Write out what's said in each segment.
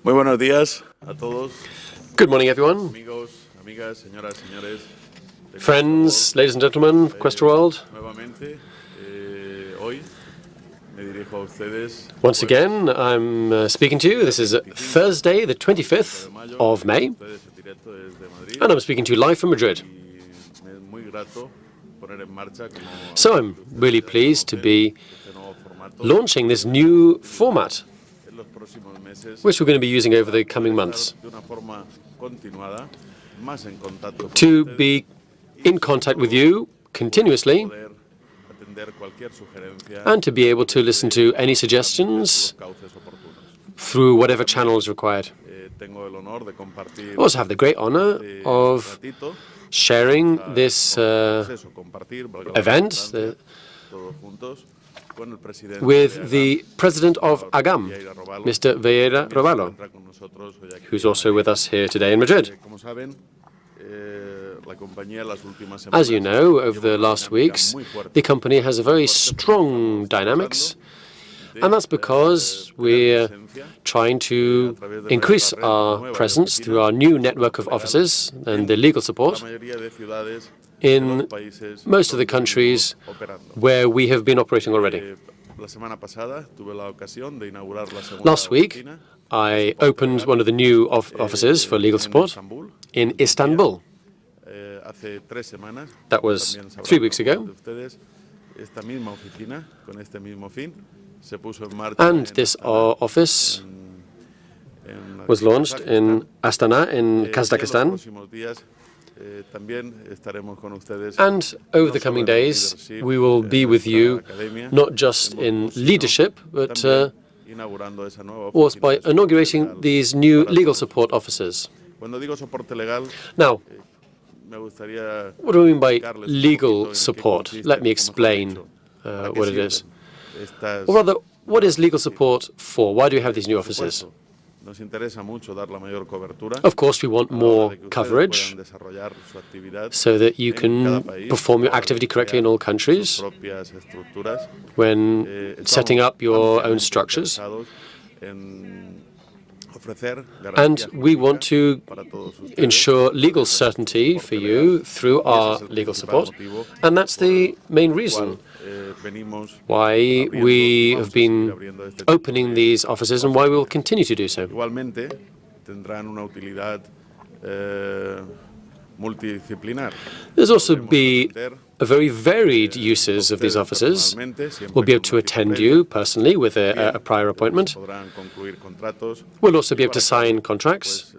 Muy buenos días a todos. Good morning, everyone. Amigos, amigas, señoras, señores. Friends, ladies and gentlemen of Questra World. Nuevamente, hoy me dirijo a ustedes. Once again, I'm speaking to you. This is Thursday, the 25th of May, and I'm speaking to you live from Madrid. So I'm really pleased to be launching this new format, which we're going to be using over the coming months, to be in contact with you continuously and to be able to listen to any suggestions through whatever channel is required. I also have the great honor of sharing this event with the president of AGAM, Mr. Vieira Robalo, who's also with us here today in Madrid. As you know, over the last weeks, the company has a very strong dynamics, and that's because we're trying to increase our presence through our new network of offices and the legal support in most of the countries where we have been operating already. Last week, I opened one of the new offices for legal support in Istanbul. That was 3 weeks ago. And this office was launched in Astana in Kazakhstan. And over the coming days, we will be with you not just in leadership, but also by inaugurating these new legal support offices. Now, what do I mean by legal support? Let me explain what it is. Or rather, what is legal support for? Why do we have these new offices? Of course, we want more coverage so that you can perform your activity correctly in all countries when setting up your own structures. And we want to ensure legal certainty for you through our legal support. And that's the main reason why we have been opening these offices and why we will continue to do so. There's also be a very varied uses of these offices. We'll be able to attend you personally with a prior appointment. We'll also be able to sign contracts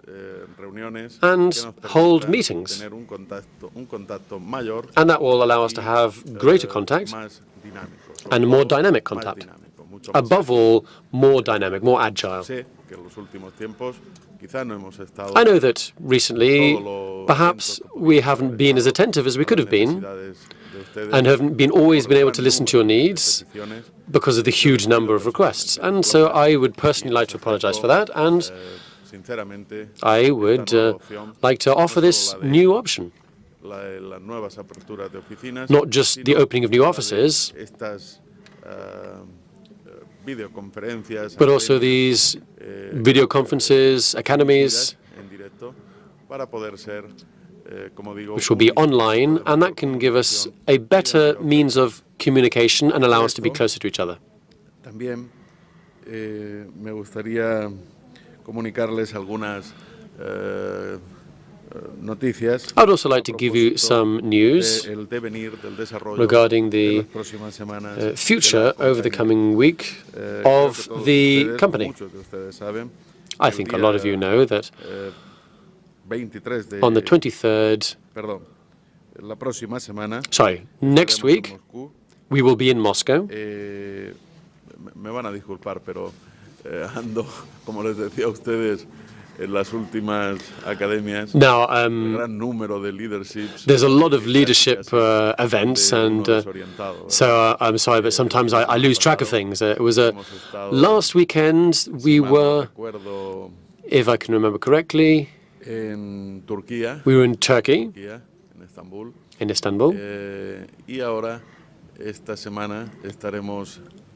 and hold meetings. And that will allow us to have greater contact and more dynamic contact. Above all, more dynamic, more agile. I know that recently, perhaps we haven't been as attentive as we could have been and haven't always been able to listen to your needs because of the huge number of requests. And so I would personally like to apologize for that, and I would like to offer this new option. Not just the opening of new offices, but also these video conferences, academies, which will be online, and that can give us a better means of communication and allow us to be closer to each other. I'd also like to give you some news regarding the future over the coming week of the company. I think a lot of you know that on the 23rd, next week, we will be in Moscow. Now, there's a lot of leadership events, and so I'm sorry, but sometimes I lose track of things. It was last weekend we were, if I can remember correctly, we were in Turkey, in Istanbul,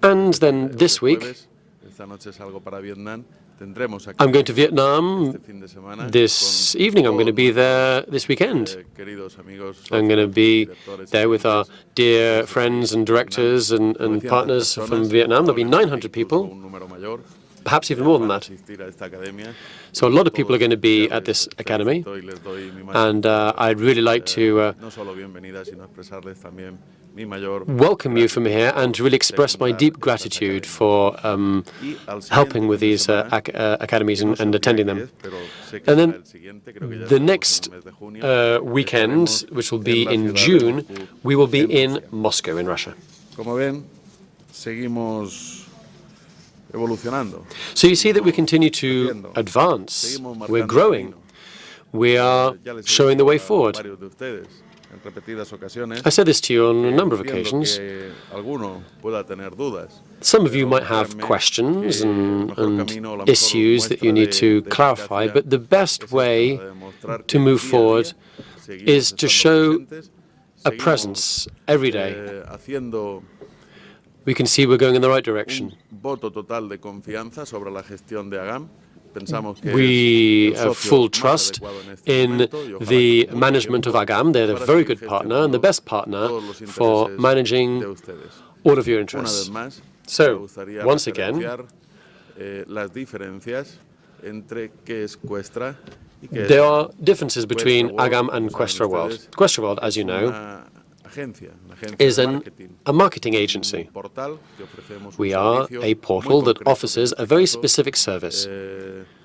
and then this week esta noche salgo para Vietnam. Tendremos aquí I'm going to Vietnam este fin de semana this con evening. I'm going to be todos there nuestros, this weekend. Queridos amigos, I'm going to socios, be directores, there with our gerentes, dear socios friends and de Vietnam. directors and 900 partners from personas, Vietnam. There'll be probablemente 900 incluso people, un número mayor, perhaps even more than van a that. asistir a esta academia. So a lot of people are going to be at this Les academy, felicito y les doy mi más and I'd really like to no solo bienvenida, sino expresarles también mi mayor welcome you from here and really express my deep secundar gratitude estas for Y al helping siguiente with fin de these semana, academies que no and se olvide attending qué them. es, pero sé que And será then el siguiente, creo que ya the estamos en next el mes de junio, weekend, estaremos which will en be la in ciudad de June, Moscú, we will be en in Rusia. Moscow, in Russia. Como ven, seguimos evolucionando. So you see that we continue to advance. Seguimos We're marcando growing. camino. We are Ya les he showing the dicho way a forward. varios de ustedes en repetidas ocasiones I said this to you on a number of entiendo occasions. que alguno pueda tener dudas. Some of you Pero might have créanme questions que el and mejor camino, la mejor issues that you muestra need to de clarify, eficacia but the best es way esta, la de demostrar que to move día a forward día seguimos is to estando show presentes, a seguimos, presence every day. haciendo We can see we're going in the right direction. un voto total de confianza sobre la gestión de AGAM. Pensamos que We es el have socio full más trust adecuado en este in momento y ojalá the con mucho management of tiempo AGAM. They're a para very seguir good partner and the gestionando best partner todos los for intereses managing de ustedes. all of your Una vez interests. más, me So, gustaría once again, referenciar las diferencias entre qué es Questra y qué there es are differences between Questra World. AGAM and Como saben Questra World. ustedes, Questra World, as es you know, una agencia is de marketing. a marketing agency. Un portal que ofrecemos un We are servicio a muy portal that concreto, offers en a este very caso, specific service.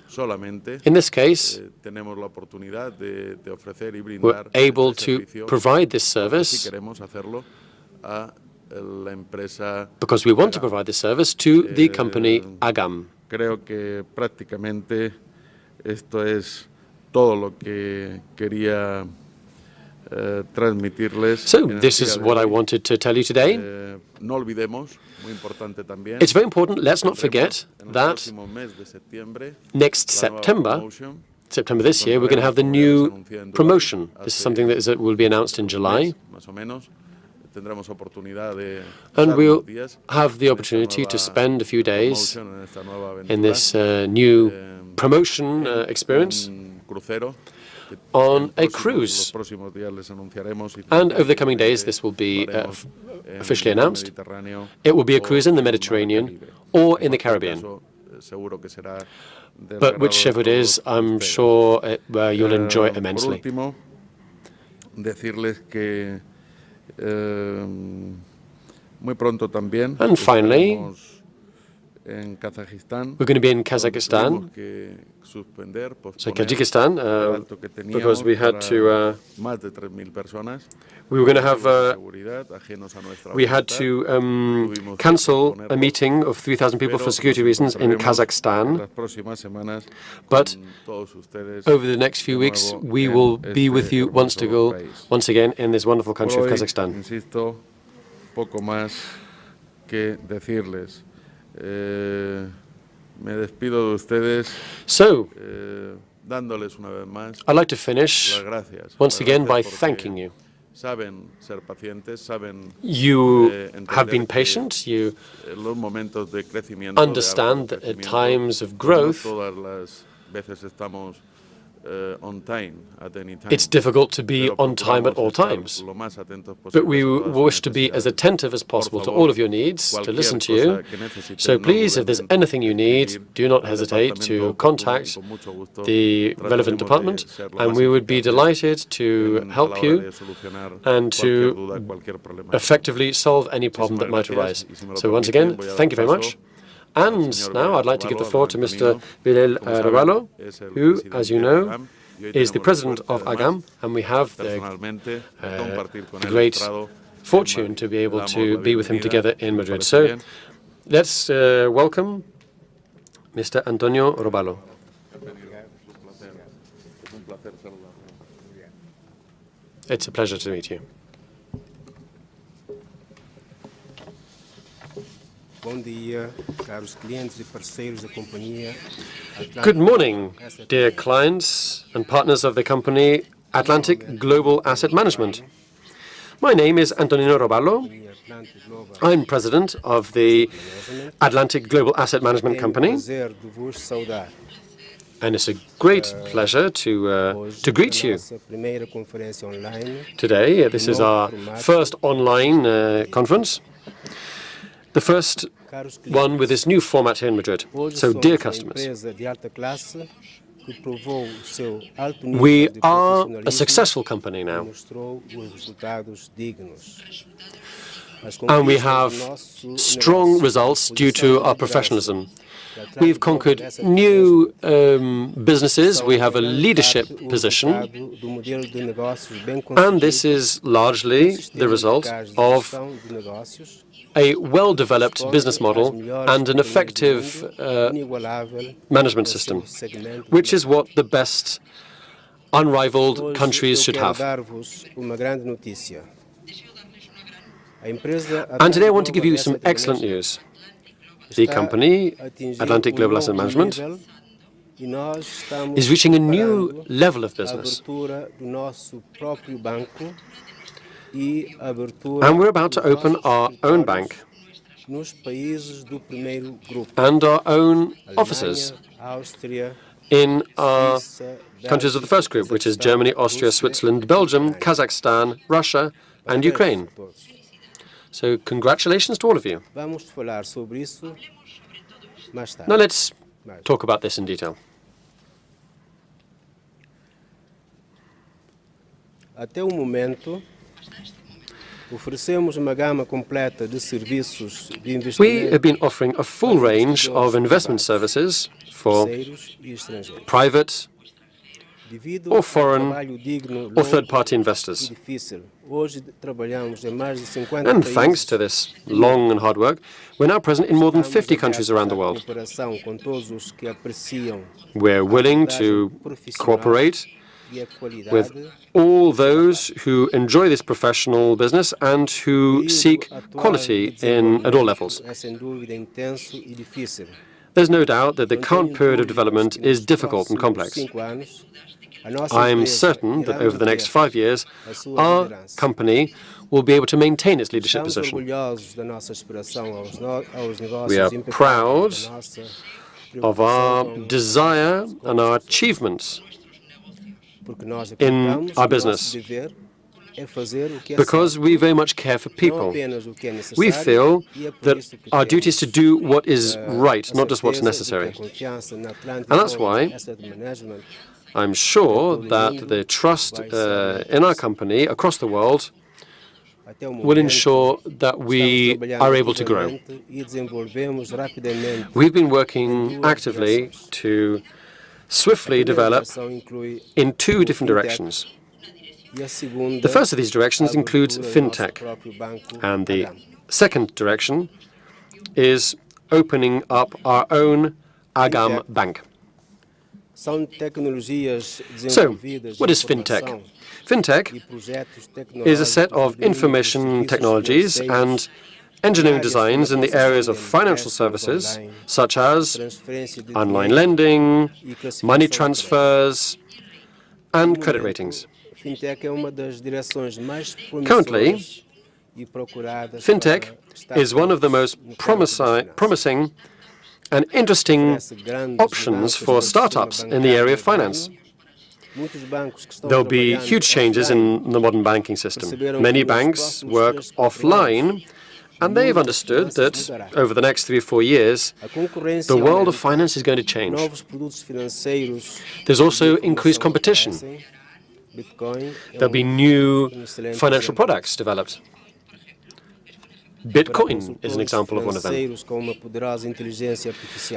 Solamente In this case, tenemos la oportunidad de ofrecer y we're brindar able este to servicio provide this porque sí service queremos hacerlo a la empresa because we want to AGAM. provide this service to the company AGAM. Creo que prácticamente esto es todo lo que quería transmitirles. So, en el this día is de what I hoy. wanted to tell you today. No olvidemos, muy importante también, It's very important, let's not forget en el that próximo mes de septiembre, next la nueva September, promotion, September this year, we're going to have the new promotion. This is something that will be announced in July. más o menos. Tendremos oportunidad de And pasar we'll unos días have the en esta opportunity to nueva spend a few days promotion, en esta nueva in this aventura, new promotion experience un crucero que on a los cruise. próximos días les anunciaremos y And over the coming days, this will be lo haremos en officially el announced. Mediterráneo It will be a o cruise in the en el Mar Mediterranean Caribe. or in En the cualquier Caribbean. caso, seguro que será del But agrado whichever it de is, todos I'm ustedes. sure you'll enjoy it Por immensely. último, decirles que muy pronto también And finally, estaremos en Kazajistán. We're going to be in donde Kazakhstan, tuvimos que suspender, so posponer Kyrgyzstan, el acto que because teníamos we had para to, más de 3.000 personas. we were going to have, Motivos de seguridad, ajenos a nuestra we had voluntad. to Tuvimos que cancel a posponerlo, meeting of 3,000 people pero for security nos reasons in encontraremos en Kazakhstan. las próximas semanas But con todos ustedes over the next few de weeks, nuevo we en will be este with you hermoso país. once again in this wonderful Por country of hoy, Kazakhstan. insisto, poco más que decirles. Me despido de ustedes So, dándoles una vez más I'd like to finish las gracias. once Las again by gracias porque thanking you. Saben ser pacientes, saben You have entender been que patient, you en los momentos de crecimiento, understand de that at crecimiento, times of no growth, todas las veces estamos on time at any time. it's difficult to be Pero on time at all procuramos times. estar lo más atentos But we posibles a todas sus wish to be as necesidades. attentive as possible to all of your needs, to listen to you. So please, if there's anything you need, do not hesitate to contact the relevant department, and we would be delighted to help you and to effectively solve any problem that might arise. So once again, thank you very much. And now I'd like to give the floor to Mr. Bilal Raballo, who, as you know, is the president of AGAM, and we have the great fortune to be able to be with him together in Madrid. So let's welcome Mr. Antonio Roballo. It's a pleasure to meet you. Good morning, dear clients and partners of the company Atlantic Global Asset Management. My name is Antonino Roballo. I'm president of the Atlantic Global Asset Management Company. And it's a great pleasure to greet you today. This is our first online conference, the first one with this new format here in Madrid. So, dear customers, we are a successful company now, and we have strong results due to our professionalism. We've conquered new businesses, we have a leadership position, and this is largely the result of a well-developed business model and an effective management system, which is what the best unrivaled countries should have. And today I want to give you some excellent news. The company, Atlantic Global Asset Management, is reaching a new level of business. And we're about to open our own bank and our own offices in our countries of the first group, which is Germany, Austria, Switzerland, Belgium, Kazakhstan, Russia, and Ukraine. So congratulations to all of you. Now let's talk about this in detail. We have been offering a full range of investment services for private or foreign or third-party investors. And thanks to this long and hard work, we're now present in more than 50 countries around the world. We're willing to cooperate with all those who enjoy this professional business and who seek quality at all levels. There's no doubt that the current period of development is difficult and complex. I'm certain that over the next 5 years, our company will be able to maintain its leadership position. We are proud of our desire and our achievements in our business, because we very much care for people. We feel that our duty is to do what is right, not just what's necessary. And that's why I'm sure that the trust in our company across the world will ensure that we are able to grow. We've been working actively to swiftly develop in two different directions. The first of these directions includes fintech, and the second direction is opening up our own Agam bank. So, what is fintech? Fintech is a set of information technologies and engineering designs in the areas of financial services, such as online lending, money transfers, and credit ratings. Currently, fintech is one of the most promising and interesting options for startups in the area of finance. There'll be huge changes in the modern banking system. Many banks work offline, and they've understood that over the next 3 or 4 years, the world of finance is going to change. There's also increased competition. There'll be new financial products developed. Bitcoin is an example of one of them.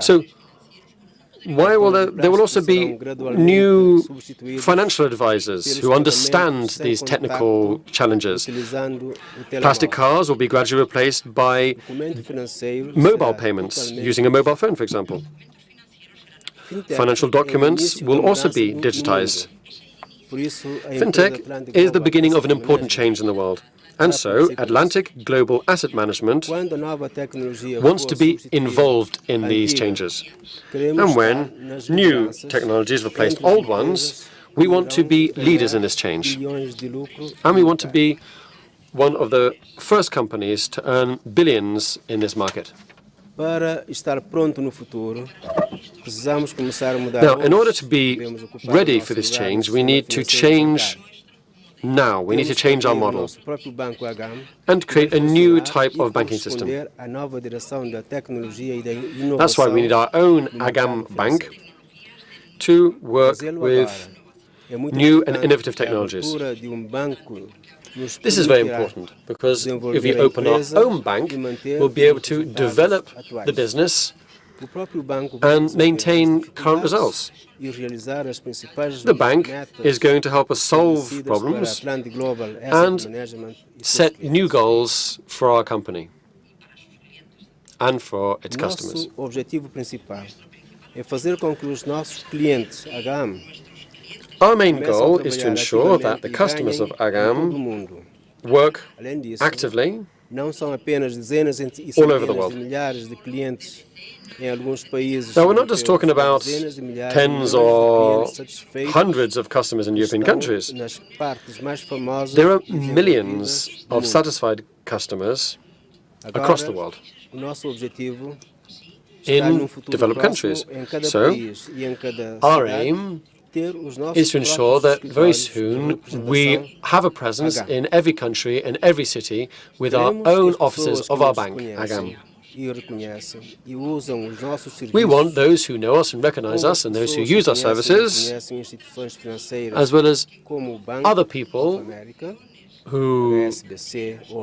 So, there will also be new financial advisors who understand these technical challenges. Plastic cars will be gradually replaced by mobile payments, using a mobile phone, for example. Financial documents will also be digitized. Fintech is the beginning of an important change in the world. And so, Atlantic Global Asset Management wants to be involved in these changes. And when new technologies replace old ones, we want to be leaders in this change. And we want to be one of the first companies to earn billions in this market. Para estar pronto no futuro, precisamos começar a mudar. Now, in order to be ready for this change, we need to change now. We need to change our model and create a new type of banking system. That's why we need our own AGAM bank to work with new and innovative technologies. This is very important because if we open our own bank, we'll be able to develop the business and maintain current results. The bank is going to help us solve problems and set new goals for our company and for its customers. Our main goal is to ensure that the customers of AGAM work actively all over the world. Now, we're not just talking about tens or hundreds of customers in European countries. There are millions of satisfied customers across the world in developed countries. So, our aim is to ensure that very soon we have a presence in every country and every city with our own offices of our bank, AGAM. We want those who know us and recognize us and those who use our services, as well as other people who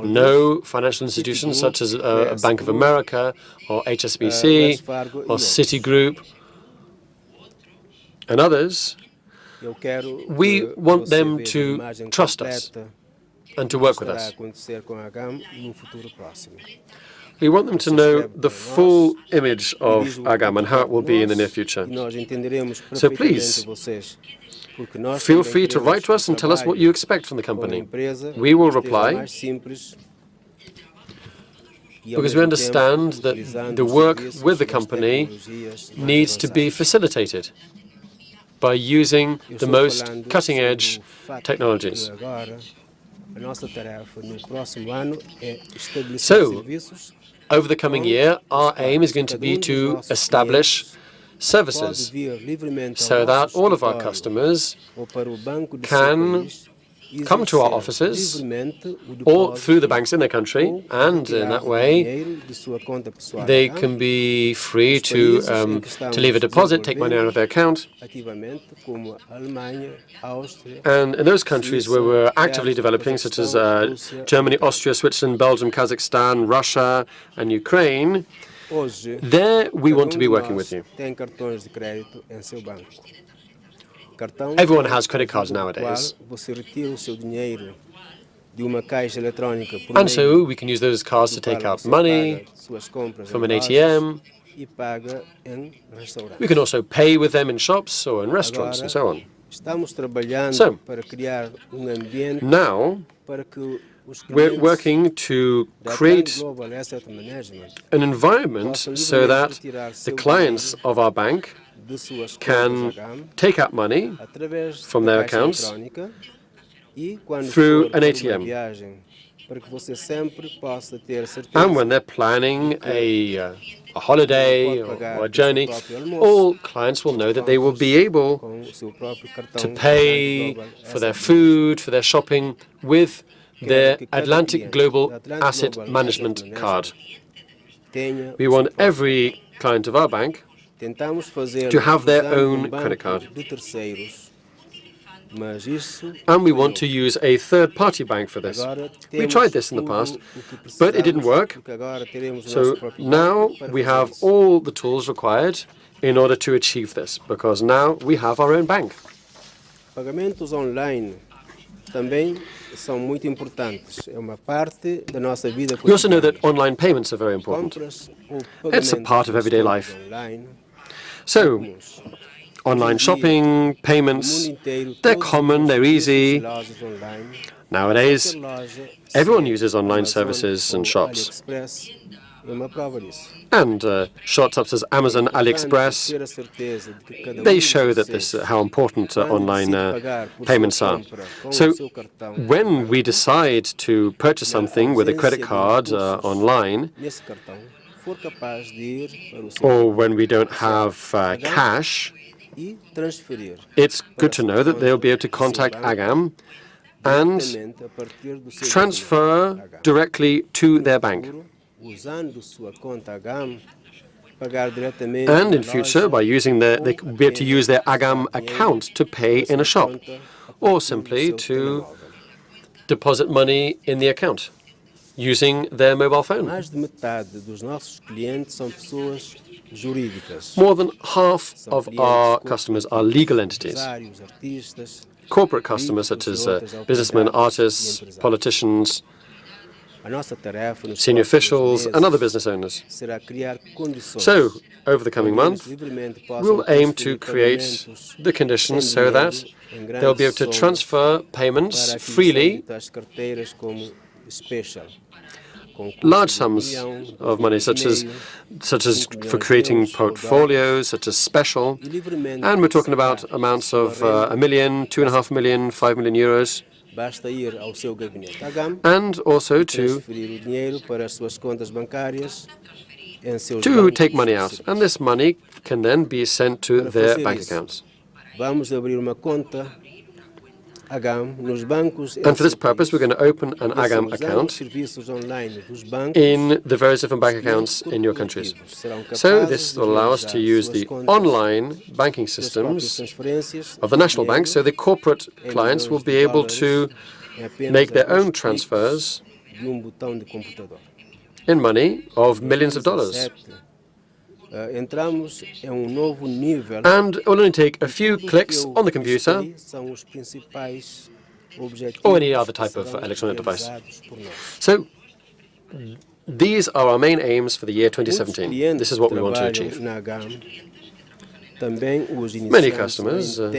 know financial institutions such as Bank of America or HSBC or Citigroup and others. We want them to trust us and to work with us. We want them to know the full image of AGAM and how it will be in the near future. So please, feel free to write to us and tell us what you expect from the company. We will reply, because we understand that the work with the company needs to be facilitated by using the most cutting-edge technologies. So, over the coming year, our aim is going to be to establish services so that all of our customers can come to our offices or through the banks in their country, and in that way they can be free to leave a deposit, take money out of their account. And in those countries where we're actively developing, such as Germany, Austria, Switzerland, Belgium, Kazakhstan, Russia, and Ukraine, there we want to be working with you. Everyone has credit cards nowadays. And so we can use those cards to take out money from an ATM. We can also pay with them in shops or in restaurants and so on. So, now we're working to create an environment so that the clients of our bank can take out money from their accounts through an ATM. And when they're planning a holiday or a journey, all clients will know that they will be able to pay for their food, for their shopping, with their Atlantic Global Asset Management card. We want every client of our bank to have their own credit card. And we want to use a third-party bank for this. We tried this in the past, but it didn't work. So now we have all the tools required in order to achieve this, because now we have our own bank. Pagamentos online também são muito importantes. É uma parte da nossa vida cotidiana. We also know that online payments are very important. It's a part of everyday life. So, online shopping, payments, they're common, they're easy. Nowadays, everyone uses online services and shops. And shops such as Amazon, AliExpress, they show that how important online payments are. So when we decide to purchase something with a credit card online, or when we don't have cash, it's good to know that they'll be able to contact Agam and transfer directly to their bank. And in future, by using they will be able to use their Agam account to pay in a shop, or simply to deposit money in the account using their mobile phone. More than half of our customers are legal entities. Corporate customers such as businessmen, artists, politicians, senior officials, and other business owners. So, over the coming month, we'll aim to create the conditions so that they'll be able to transfer payments freely, large sums of money, such as for creating portfolios, such as special, and we're talking about amounts of 1 million, 2.5 million, 5 million euros. And also to take money out. And this money can then be sent to their bank accounts. And for this purpose, we're going to open an Agam account in the various different bank accounts in your countries. So this will allow us to use the online banking systems of the national banks, so the corporate clients will be able to make their own transfers in money of millions of dollars. And it will only take a few clicks on the computer or any other type of electronic device. So these are our main aims for the year 2017. This is what we want to achieve. Many customers who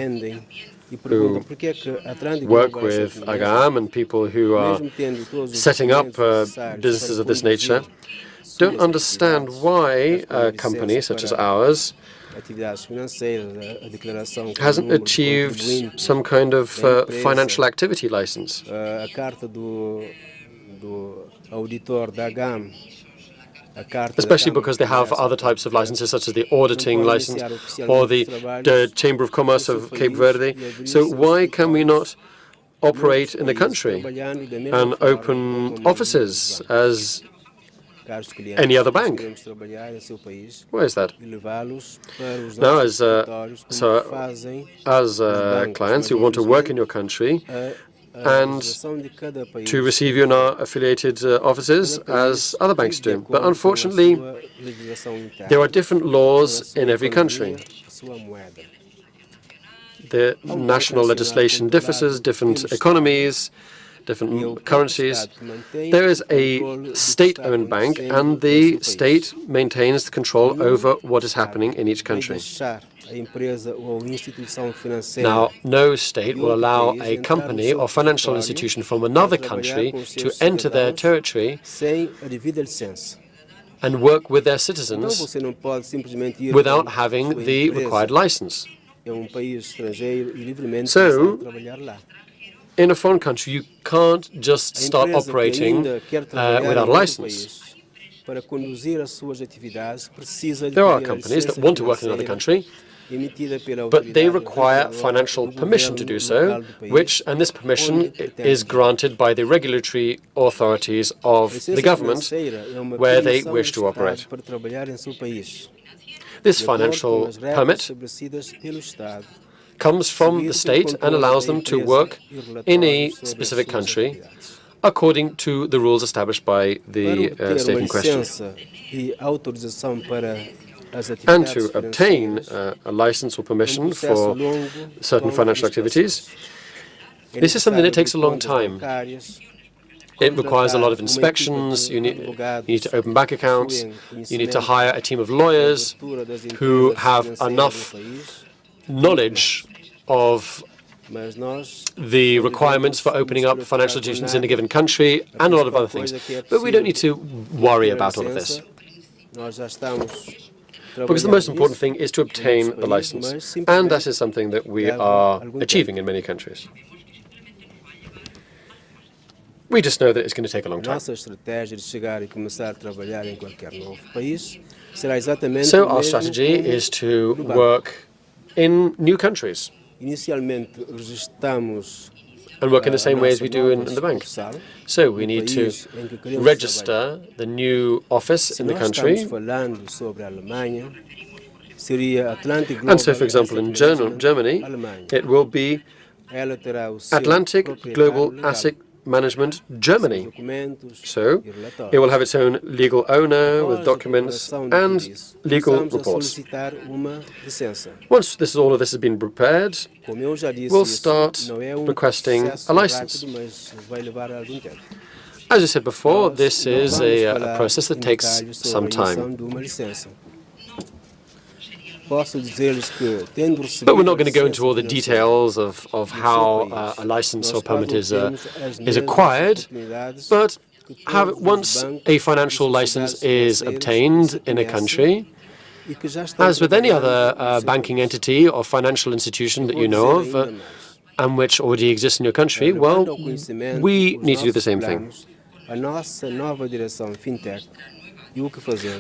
work with Agam and people who are setting up businesses of this nature don't understand why a company such as ours hasn't achieved some kind of financial activity license. Especially because they have other types of licenses, such as the auditing license or the Chamber of Commerce of Cape Verde. So why can we not operate in the country and open offices as any other bank? Where is that? Now, as clients who want to work in your country and to receive you in our affiliated offices as other banks do. But unfortunately, there are different laws in every country. The national legislation differs, different economies, different currencies. There is a state-owned bank, and the state maintains the control over what is happening in each country. Now, no state will allow a company or financial institution from another country to enter their territory and work with their citizens without having the required license. So, in a foreign country, you can't just start operating without a license. There are companies that want to work in another country, but they require financial permission to do so, and this permission is granted by the regulatory authorities of the government where they wish to operate. This financial permit comes from the state and allows them to work in a specific country according to the rules established by the state in question. And to obtain a license or permission for certain financial activities, this is something that takes a long time. It requires a lot of inspections. You need to open bank accounts. You need to hire a team of lawyers who have enough knowledge of the requirements for opening up financial institutions in a given country, and a lot of other things. But we don't need to worry about all of this, because the most important thing is to obtain the license, and that is something that we are achieving in many countries. We just know that it's going to take a long time. So our strategy is to work in new countries and work in the same way as we do in the bank. So we need to register the new office in the country. And so, for example, in Germany, it will be Atlantic Global Asset Management Germany. So it will have its own legal owner with documents and legal reports. Once all of this has been prepared, we'll start requesting a license. As I said before, this is a process that takes some time. But we're not going to go into all the details of how a license or permit is acquired. But once a financial license is obtained in a country, as with any other banking entity or financial institution that you know of, and which already exists in your country, well, we need to do the same thing.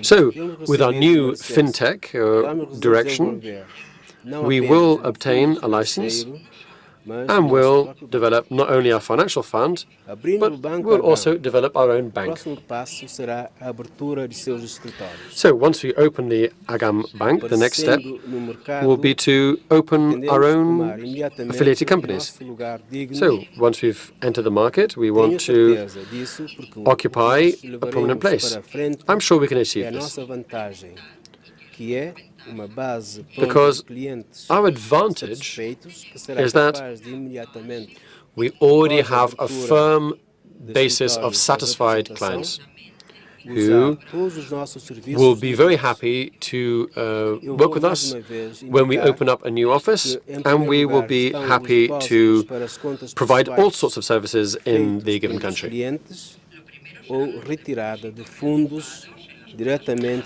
So, with our new fintech direction, we will obtain a license and will develop not only our financial fund, but we'll also develop our own bank. So once we open the Agam Bank, the next step will be to open our own affiliated companies. So once we've entered the market, we want to occupy a prominent place. I'm sure we can achieve this, because our advantage is that we already have a firm basis of satisfied clients who will be very happy to work with us when we open up a new office, and we will be happy to provide all sorts of services in the given country.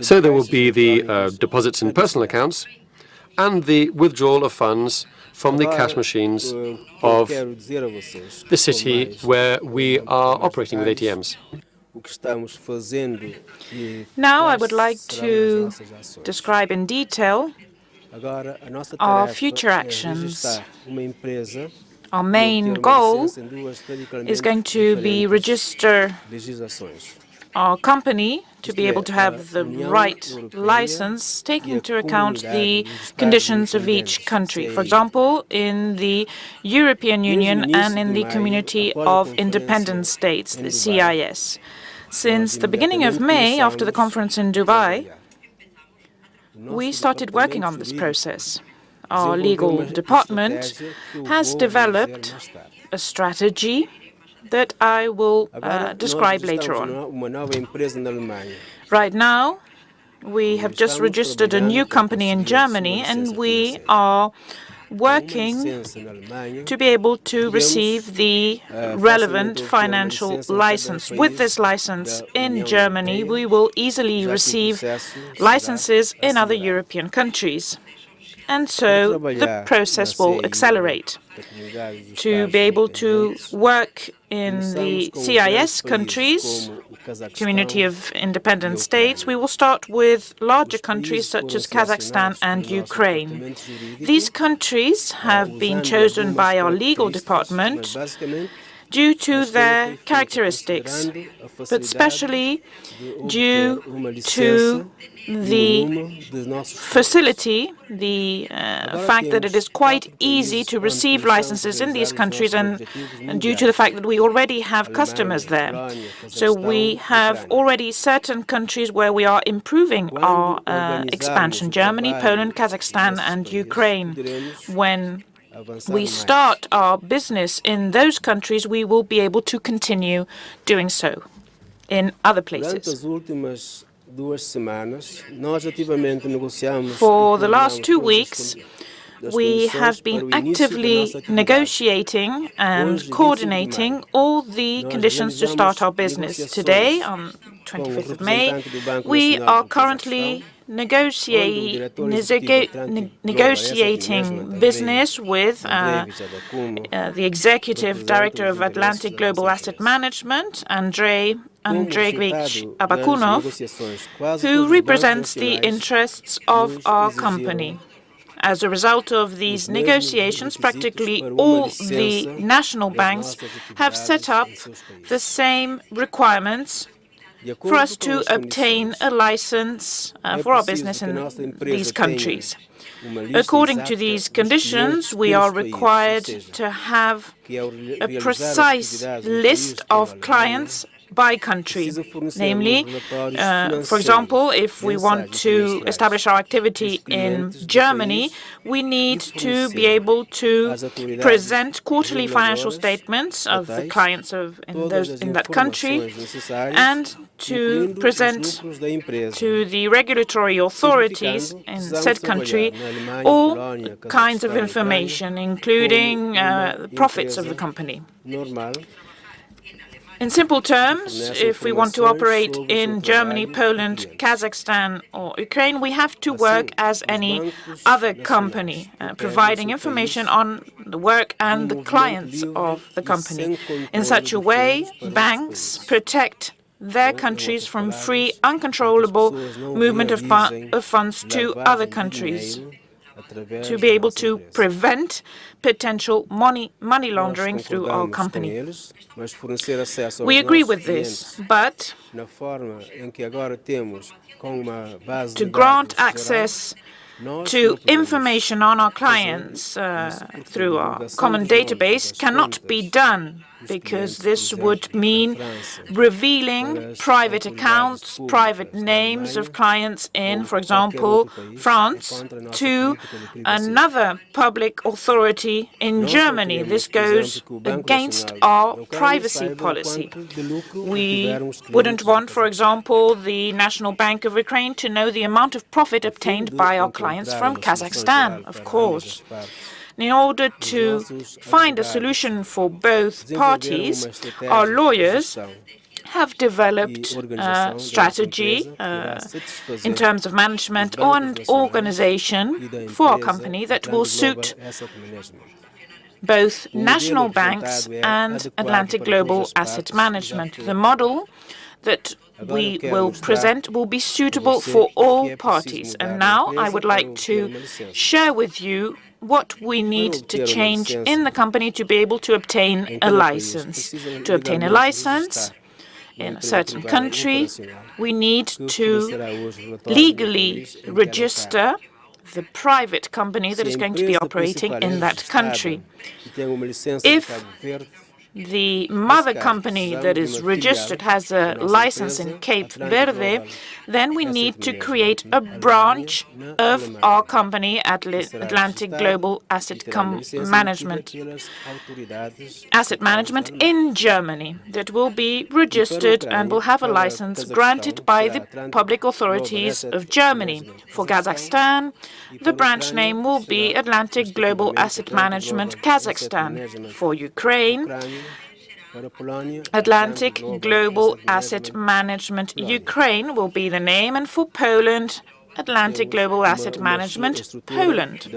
So there will be the deposits in personal accounts and the withdrawal of funds from the cash machines of the city where we are operating with ATMs. Now I would like to describe in detail our future actions. Our main goal is going to be register our company to be able to have the right license, taking into account the conditions of each country. For example, in the European Union and in the Community of Independent States, the CIS. Since the beginning of May, after the conference in Dubai, we started working on this process. Our legal department has developed a strategy that I will describe later on. Right now, we have just registered a new company in Germany, and we are working to be able to receive the relevant financial license. With this license in Germany, we will easily receive licenses in other European countries. And so the process will accelerate. To be able to work in the CIS countries, Community of Independent States, we will start with larger countries such as Kazakhstan and Ukraine. These countries have been chosen by our legal department due to their characteristics, but especially due to the facility, the fact that it is quite easy to receive licenses in these countries, and due to the fact that we already have customers there. So we have already certain countries where we are improving our expansion: Germany, Poland, Kazakhstan, and Ukraine. When we start our business in those countries, we will be able to continue doing so in other places. For the last 2 weeks, we have been actively negotiating and coordinating all the conditions to start our business. Today, on 25th of May, we are currently negotiating business with the Executive Director of Atlantic Global Asset Management, Andrei Abakunov, who represents the interests of our company. As a result of these negotiations, practically all the national banks have set up the same requirements for us to obtain a license for our business in these countries. According to these conditions, we are required to have a precise list of clients by country. Namely, for example, if we want to establish our activity in Germany, we need to be able to present quarterly financial statements of the clients in that country and to present to the regulatory authorities in said country all kinds of information, including the profits of the company. In simple terms, if we want to operate in Germany, Poland, Kazakhstan, or Ukraine, we have to work as any other company, providing information on the work and the clients of the company. In such a way, banks protect their countries from free, uncontrollable movement of funds to other countries, to be able to prevent potential money laundering through our company. We agree with this, but to grant access to information on our clients through our common database cannot be done, because this would mean revealing private accounts, private names of clients in, for example, France, to another public authority in Germany. This goes against our privacy policy. We wouldn't want, for example, the National Bank of Ukraine to know the amount of profit obtained by our clients from Kazakhstan, of course. In order to find a solution for both parties, our lawyers have developed a strategy in terms of management and organization for our company that will suit both national banks and Atlantic Global Asset Management. The model that we will present will be suitable for all parties. And now I would like to share with you what we need to change in the company to be able to obtain a license. To obtain a license in a certain country, we need to legally register the private company that is going to be operating in that country. If the mother company that is registered has a license in Cape Verde, then we need to create a branch of our company at Atlantic Global Asset Management in Germany that will be registered and will have a license granted by the public authorities of Germany. For Kazakhstan, the branch name will be Atlantic Global Asset Management Kazakhstan. For Ukraine, Atlantic Global Asset Management Ukraine will be the name, and for Poland, Atlantic Global Asset Management Poland.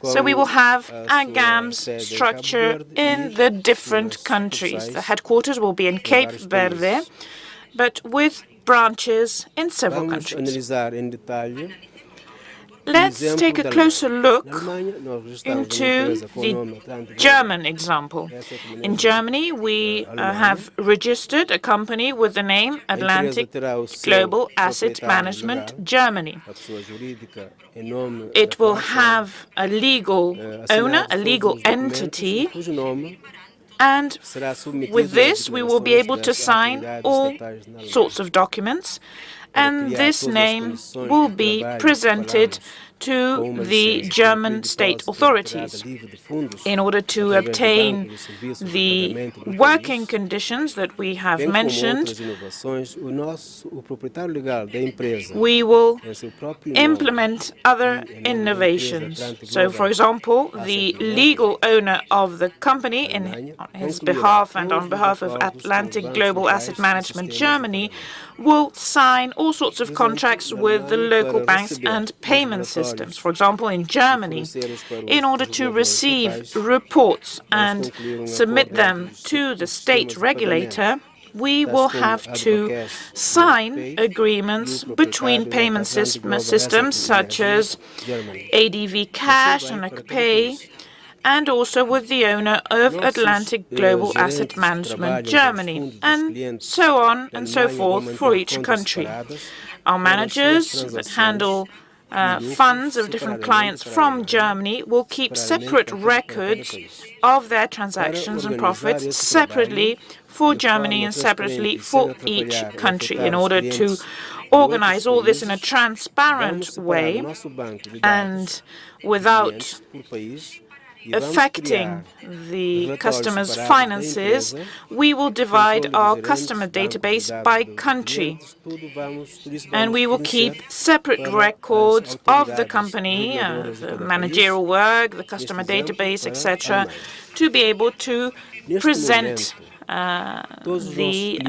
So we will have a GAMS structure in the different countries. The headquarters will be in Cape Verde, but with branches in several countries. Let's take a closer look into the German example. In Germany, we have registered a company with the name Atlantic Global Asset Management Germany. It will have a legal owner, a legal entity, and with this, we will be able to sign all sorts of documents, and this name will be presented to the German state authorities in order to obtain the working conditions that we have mentioned. We will implement other innovations. So, for example, the legal owner of the company, on his behalf and on behalf of Atlantic Global Asset Management Germany, will sign all sorts of contracts with the local banks and payment systems. For example, in Germany, in order to receive reports and submit them to the state regulator, we will have to sign agreements between payment systems such as ADV Cash and Pay, and also with the owner of Atlantic Global Asset Management Germany, and so on and so forth for each country. Our managers that handle funds of different clients from Germany will keep separate records of their transactions and profits separately for Germany and separately for each country in order to organize all this in a transparent way and without affecting the customer's finances. We will divide our customer database by country, and we will keep separate records of the company, the managerial work, the customer database, etc., to be able to present the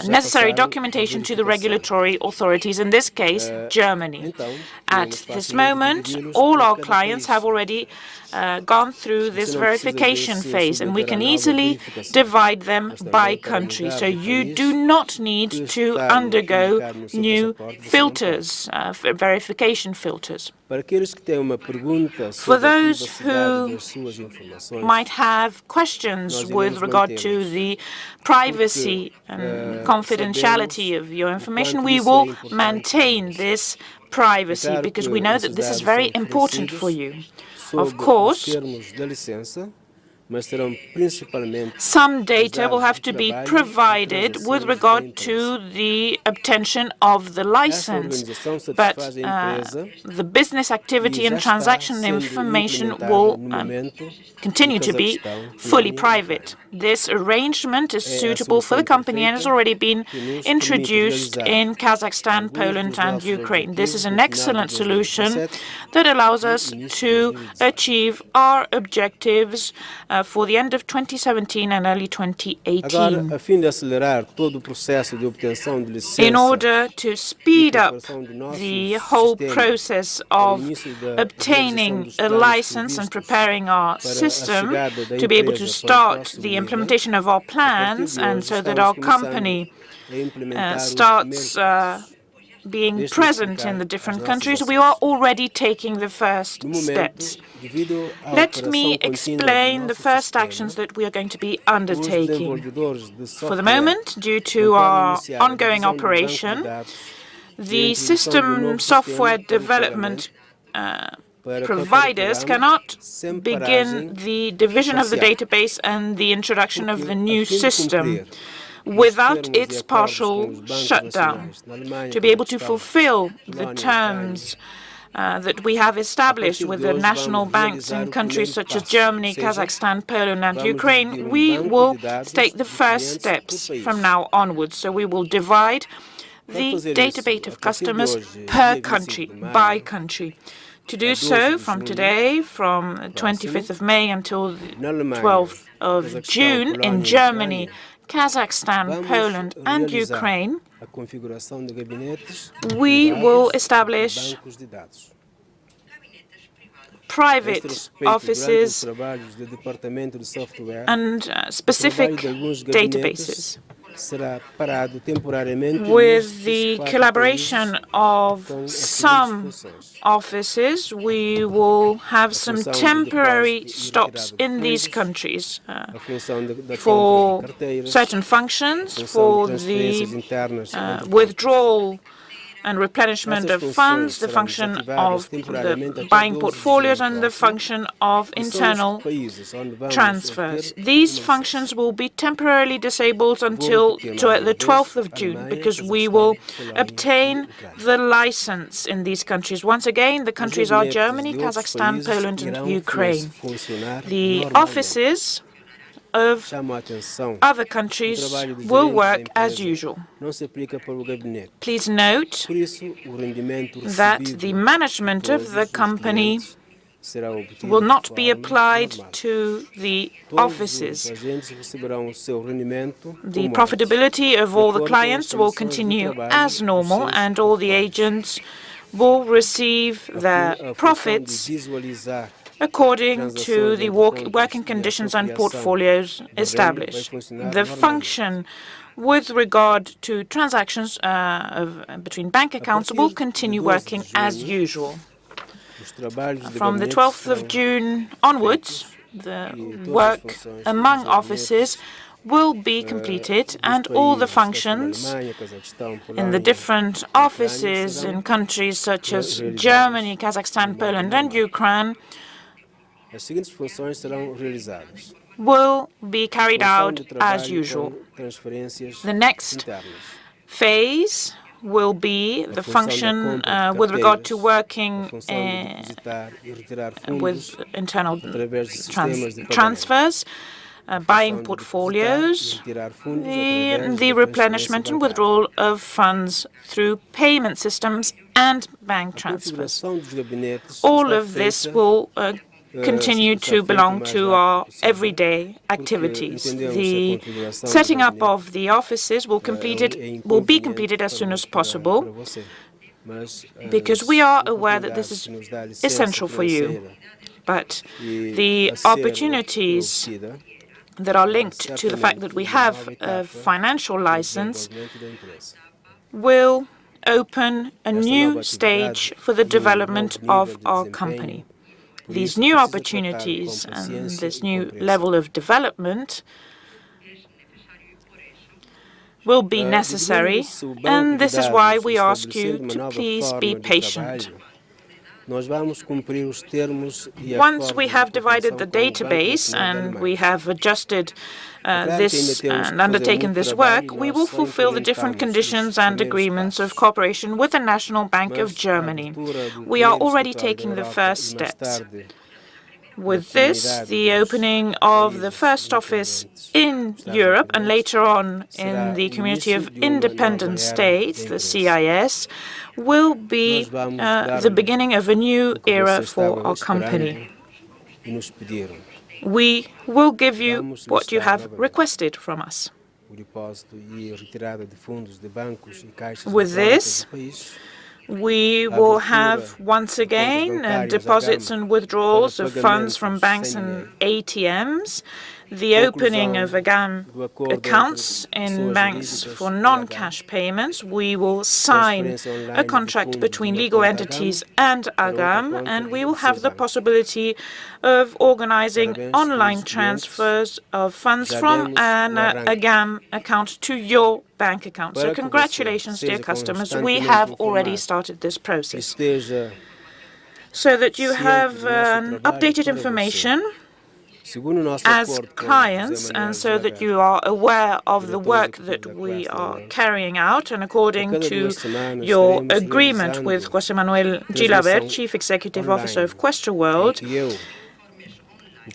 necessary documentation to the regulatory authorities, in this case, Germany. At this moment, all our clients have already gone through this verification phase, and we can easily divide them by country. So you do not need to undergo new filters, verification filters. For those who might have questions with regard to the privacy and confidentiality of your information, we will maintain this privacy because we know that this is very important for you. Of course, some data will have to be provided with regard to the obtention of the license, but the business activity and transaction information will continue to be fully private. This arrangement is suitable for the company and has already been introduced in Kazakhstan, Poland, and Ukraine. This is an excellent solution that allows us to achieve our objectives for the end of 2017 and early 2018. In order to speed up the whole process of obtaining a license and preparing our system to be able to start the implementation of our plans, and so that our company starts being present in the different countries, we are already taking the first steps. Let me explain the first actions that we are going to be undertaking. For the moment, due to our ongoing operation, the system software development providers cannot begin the division of the database and the introduction of the new system without its partial shutdown. To be able to fulfill the terms that we have established with the national banks in countries such as Germany, Kazakhstan, Poland, and Ukraine, we will take the first steps from now onwards. So we will divide the database of customers per country, by country. To do so, from today, from 25th of May until the 12th of June, in Germany, Kazakhstan, Poland, and Ukraine, we will establish private offices and specific databases. With the collaboration of some offices, we will have some temporary stops in these countries for certain functions, for the withdrawal and replenishment of funds, the function of the buying portfolios, and the function of internal transfers. These functions will be temporarily disabled until the 12th of June, because we will obtain the license in these countries. Once again, the countries are Germany, Kazakhstan, Poland, and Ukraine. The offices of other countries will work as usual. Please note that the management of the company will not be applied to the offices. The profitability of all the clients will continue as normal, and all the agents will receive their profits according to the working conditions and portfolios established. The function with regard to transactions between bank accounts will continue working as usual. From the 12th of June onwards, the work among offices will be completed, and all the functions in the different offices in countries such as Germany, Kazakhstan, Poland, and Ukraine will be carried out as usual. The next phase will be the function with regard to working with internal transfers, buying portfolios, the replenishment and withdrawal of funds through payment systems and bank transfers. All of this will continue to belong to our everyday activities. The setting up of the offices will be completed as soon as possible, because we are aware that this is essential for you. But the opportunities that are linked to the fact that we have a financial license will open a new stage for the development of our company. These new opportunities and this new level of development will be necessary, and this is why we ask you to please be patient. Once we have divided the database and we have adjusted this and undertaken this work, we will fulfill the different conditions and agreements of cooperation with the National Bank of Germany. We are already taking the first steps. With this, the opening of the first office in Europe and later on in the Community of Independent States, the CIS, will be the beginning of a new era for our company. We will give you what you have requested from us. With this, we will have, once again, deposits and withdrawals of funds from banks and ATMs, the opening of AGAM accounts in banks for non-cash payments. We will sign a contract between legal entities and AGAM, and we will have the possibility of organizing online transfers of funds from an AGAM account to your bank account. So congratulations, dear customers. We have already started this process. So that you have updated information as clients, and so that you are aware of the work that we are carrying out, and according to your agreement with José Manuel Gilabert, Chief Executive Officer of Questra World,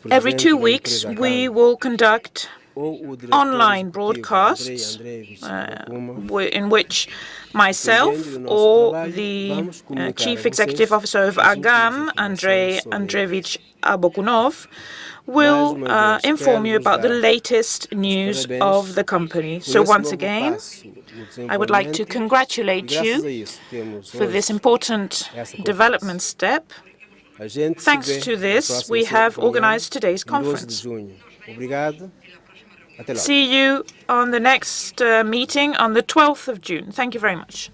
every 2 weeks we will conduct online broadcasts in which myself or the Chief Executive Officer of AGAM, Andrei Andreevich Abokunov, will inform you about the latest news of the company. So once again, I would like to congratulate you for this important development step. Thanks to this, we have organized today's conference. See you on the next meeting on the 12th of June. Thank you very much.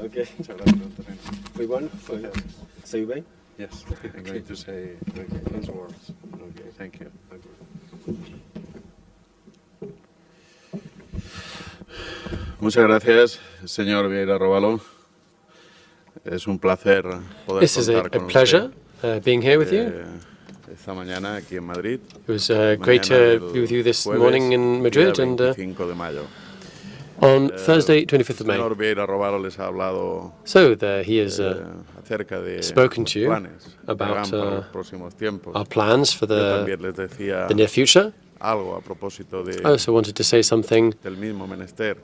Okay. Muchas gracias, Antonio. Foi bom? Saiu bem? Yes, I'm going to say those words. Okay, thank you. Muchas gracias, señor Vieira Robalo. Es un placer poder This is a contar con pleasure usted, being here with you. esta mañana aquí en Madrid. It was great to be with you this morning in Madrid, and de mayo. on Thursday, 25th of May. Señor Vieira Robalo les ha hablado So he has acerca de spoken to you planes que about hagan para los próximos tiempos. our plans for Yo the también les decía near future. algo a propósito de, I also wanted to say something del mismo menester,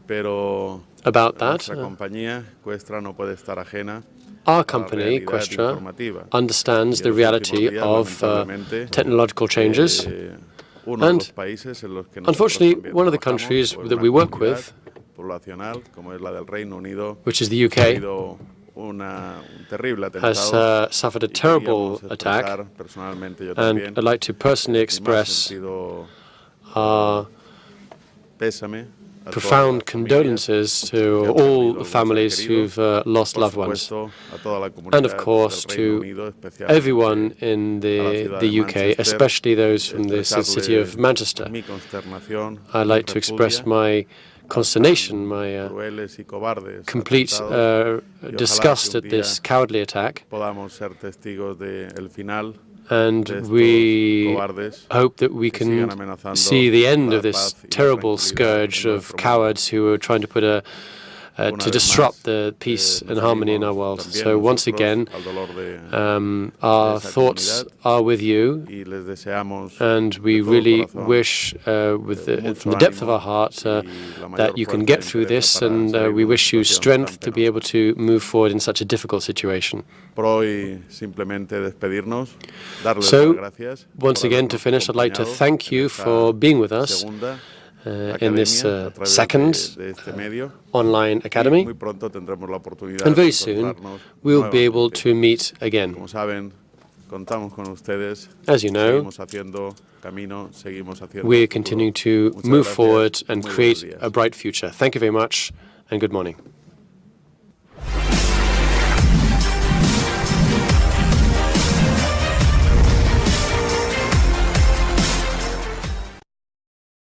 pero about that. nuestra compañía Questra no puede estar ajena Our company, Questra, understands the reality of technological changes. And unfortunately, one of the countries that we work with, which is the UK, has suffered a terrible attack, and I'd like to personally express our profound condolences to all the families who've lost loved ones, and of course to everyone in the UK, especially those from the city of Manchester. I'd like to express my consternation, my complete disgust at this cowardly attack, and we hope that we can see the end of this terrible scourge of cowards who are trying to put to disrupt the peace and harmony in our world. So once again, our thoughts are with you, and we really wish, from the depth of our heart, that you can get through this, and we wish you strength to be able to move forward in such a difficult situation. So, once again, to finish, I'd like to thank you for being with us in this second online academy, and very soon we'll be able to meet again. As you know, we're continuing to move forward and create a bright future. Thank you very much, and good morning.